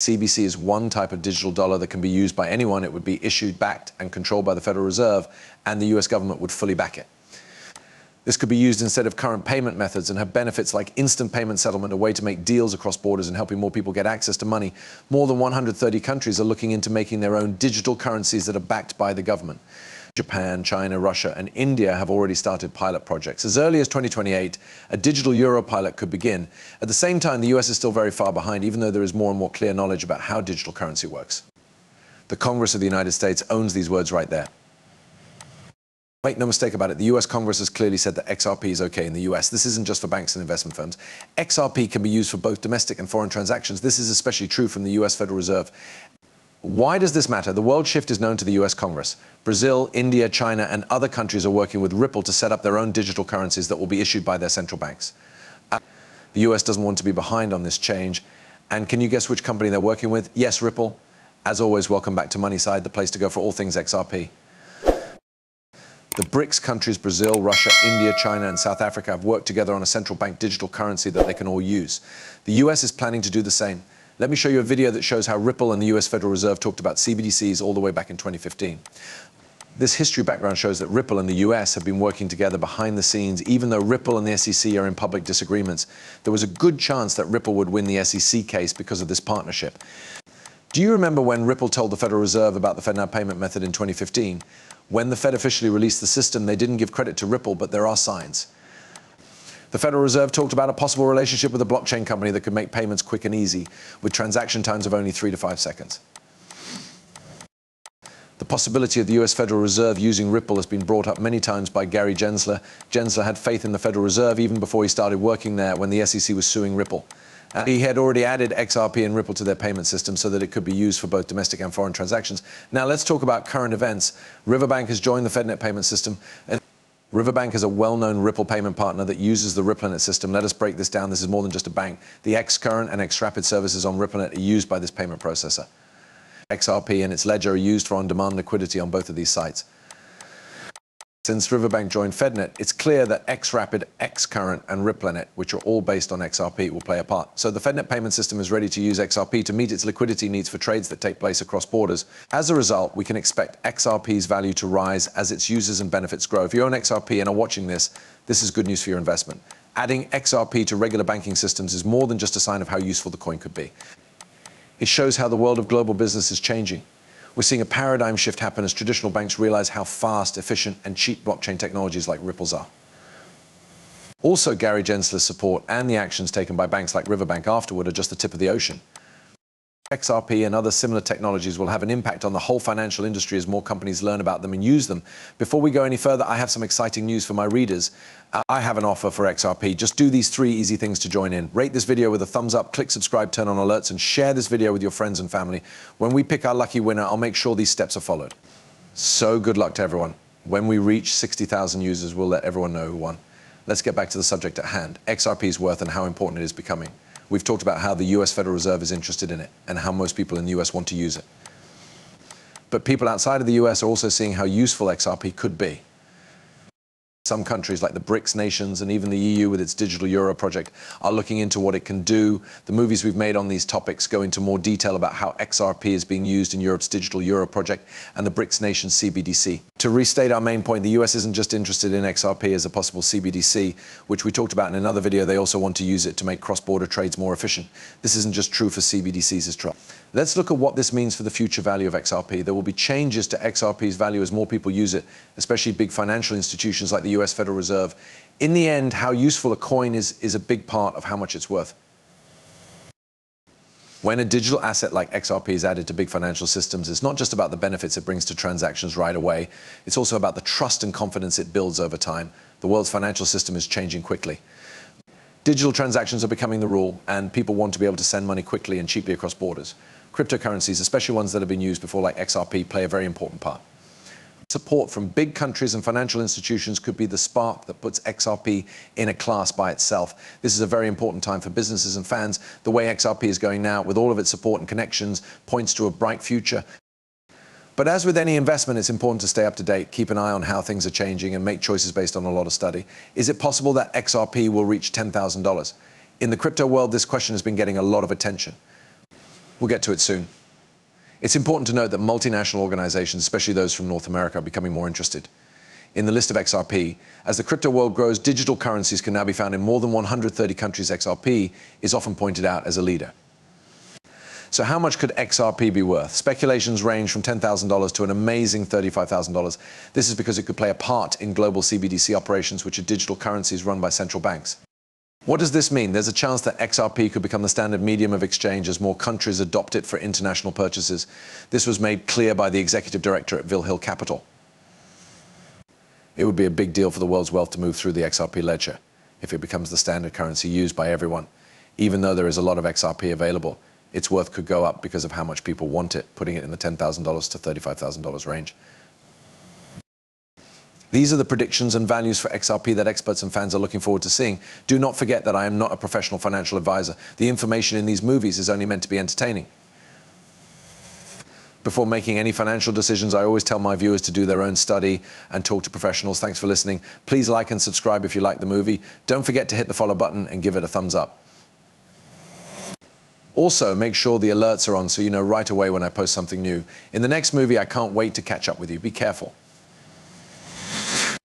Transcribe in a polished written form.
CBC is one type of digital dollar that can be used by anyone. It would be issued, backed, and controlled by the Federal Reserve, and the US government would fully back it. This could be used instead of current payment methods and have benefits like instant payment settlement, a way to make deals across borders and helping more people get access to money. More than 130 countries are looking into making their own digital currencies that are backed by the government. Japan, China, Russia, and India have already started pilot projects. As early as 2028, a digital euro pilot could begin. At the same time, the US is still very far behind, even though there is more and more clear knowledge about how digital currency works. The Congress of the United States owns these words right there. Make no mistake about it, the US Congress has clearly said that XRP is okay in the US. This isn't just for banks and investment firms. XRP can be used for both domestic and foreign transactions. This is especially true from the US Federal Reserve. Why does this matter? The world shift is known to the US Congress. Brazil, India, China, and other countries are working with Ripple to set up their own digital currencies that will be issued by their central banks. The US doesn't want to be behind on this change. And can you guess which company they're working with? Yes, Ripple. As always, welcome back to Moneyside, the place to go for all things XRP. The BRICS countries, Brazil, Russia, India, China, and South Africa, have worked together on a central bank digital currency that they can all use. The US is planning to do the same. Let me show you a video that shows how Ripple and the US Federal Reserve talked about CBDCs all the way back in 2015. This history background shows that Ripple and the US have been working together behind the scenes. Even though Ripple and the SEC are in public disagreements, there was a good chance that Ripple would win the SEC case because of this partnership. Do you remember when Ripple told the Federal Reserve about the FedNow payment method in 2015? When the Fed officially released the system, they didn't give credit to Ripple, but there are signs. The Federal Reserve talked about a possible relationship with a blockchain company that could make payments quick and easy, with transaction times of only 3 to 5 seconds. The possibility of the US Federal Reserve using Ripple has been brought up many times by Gary Gensler. Gensler had faith in the Federal Reserve even before he started working there when the SEC was suing Ripple. He had already added XRP and Ripple to their payment system so that it could be used for both domestic and foreign transactions. Now let's talk about current events. Riverbank has joined the FedNet payment system. And Riverbank is a well-known Ripple payment partner that uses the RippleNet system. Let us break this down. This is more than just a bank. The XCurrent and XRapid services on RippleNet are used by this payment processor. XRP and its ledger are used for on-demand liquidity on both of these sites. Since Riverbank joined FedNet, it's clear that XRapid, XCurrent, and RippleNet, which are all based on XRP, will play a part. So the FedNet payment system is ready to use XRP to meet its liquidity needs for trades that take place across borders. As a result, we can expect XRP's value to rise as its users and benefits grow. If you own XRP and are watching this, this is good news for your investment. Adding XRP to regular banking systems is more than just a sign of how useful the coin could be. It shows how the world of global business is changing. We're seeing a paradigm shift happen as traditional banks realize how fast, efficient, and cheap blockchain technologies like Ripple's are. Also, Gary Gensler's support and the actions taken by banks like Riverbank afterward are just the tip of the ocean. XRP and other similar technologies will have an impact on the whole financial industry as more companies learn about them and use them. Before we go any further, I have some exciting news for my readers. I have an offer for XRP. Just do these 3 easy things to join in. Rate this video with a thumbs up, click subscribe, turn on alerts, and share this video with your friends and family. When we pick our lucky winner, I'll make sure these steps are followed. So good luck to everyone. When we reach 60,000 users, we'll let everyone know who won. Let's get back to the subject at hand, XRP's worth and how important it is becoming. We've talked about how the US Federal Reserve is interested in it and how most people in the US want to use it. But people outside of the US are also seeing how useful XRP could be. Some countries like the BRICS nations and even the EU with its digital euro project are looking into what it can do. The movies we've made on these topics go into more detail about how XRP is being used in Europe's digital euro project and the BRICS nations CBDC. To restate our main point, the US isn't just interested in XRP as a possible CBDC, which we talked about in another video. They also want to use it to make cross-border trades more efficient. This isn't just true for CBDCs as well. Let's look at what this means for the future value of XRP. There will be changes to XRP's value as more people use it, especially big financial institutions like the US Federal Reserve. In the end, how useful a coin is a big part of how much it's worth. When a digital asset like XRP is added to big financial systems, it's not just about the benefits it brings to transactions right away. It's also about the trust and confidence it builds over time. The world's financial system is changing quickly. Digital transactions are becoming the rule, and people want to be able to send money quickly and cheaply across borders. Cryptocurrencies, especially ones that have been used before like XRP, play a very important part. Support from big countries and financial institutions could be the spark that puts XRP in a class by itself. This is a very important time for businesses and fans. The way XRP is going now, with all of its support and connections, points to a bright future. But as with any investment, it's important to stay up to date, keep an eye on how things are changing, and make choices based on a lot of study. Is it possible that XRP will reach $10,000? In the crypto world, this question has been getting a lot of attention. We'll get to it soon. It's important to note that multinational organizations, especially those from North America, are becoming more interested. In the list of XRP, as the crypto world grows, digital currencies can now be found in more than 130 countries. XRP is often pointed out as a leader. So how much could XRP be worth? Speculations range from $10,000 to an amazing $35,000. This is because it could play a part in global CBDC operations, which are digital currencies run by central banks. What does this mean? There's a chance that XRP could become the standard medium of exchange as more countries adopt it for international purchases. This was made clear by the executive director at Vil Hill Capital. It would be a big deal for the world's wealth to move through the XRP ledger if it becomes the standard currency used by everyone. Even though there is a lot of XRP available, its worth could go up because of how much people want it, putting it in the $10,000 to $35,000 range. These are the predictions and values for XRP that experts and fans are looking forward to seeing. Do not forget that I am not a professional financial advisor. The information in these movies is only meant to be entertaining. Before making any financial decisions, I always tell my viewers to do their own study and talk to professionals. Thanks for listening. Please like and subscribe if you like the movie. Don't forget to hit the follow button and give it a thumbs up. Also, make sure the alerts are on so you know right away when I post something new. In the next movie, I can't wait to catch up with you. Be careful.